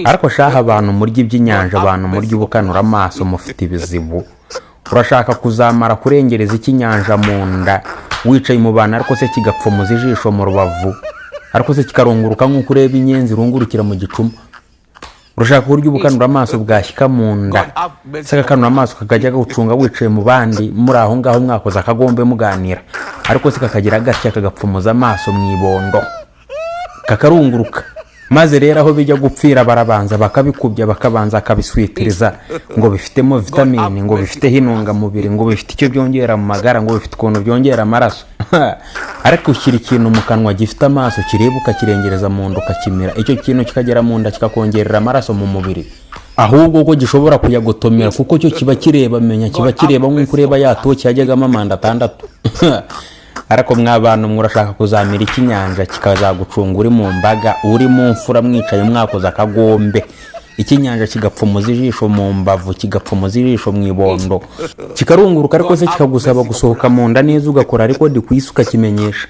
ariko shaha abantu murya iby'inyanja, abantu murya ubukanura amaso mufite ibizibu. Urashaka kuzamara kurengereza ikinyanja mu nda wicaye mu bana, ariko se kigapfumuza ijisho mu rubavu, ariko se kikarunguruka nk'uko ureba inyenzi irungurukira mu gicuma. Urashaka kurya ubukanura amaso bwashyika mu nda, se akakanura amaso kakajya gucunga wicaye mu bandi muri aho ngaho mwakoze akagombe muganira, ariko se kakagira gatya kagapfumuza amaso mu ibondo kakarunguruka. Maze rero aho bijya gupfira barabanza bakabikubya, bakabanza akabiswitiriza ngo bifitemo vitamine, ngo bifite intungamubiri, ngo bifite icyo byongera mu magara, ngo bifite ukuntu byongera amaraso. Ariko ushyira ikintu mu kanwa gifite amaso kireba ukakirengereza mu nda ukakimira, icyo kintu kikagera mu nda kikakongerera amaraso mu mubiri, ahubwo ko gishobora kuyagotomera kuko cyo kiba kireba, menya kiba kireba nk'uko ureba yatoki yajyagamo amanda 6. Ariko mw'abantu murashaka kuzamira ikinyanja kikazagucunga uri mu mbaga, uri mu mfura mwicaye mwakoze akagombe, ikinyanja kigapfumuza ijisho mu mbavu, kigapfumuza ijisho mu ibondo, kikarunguruka, ariko se kikagusaba gusohoka mu nda neza ugakora ariko di kwisuka kimenyesha.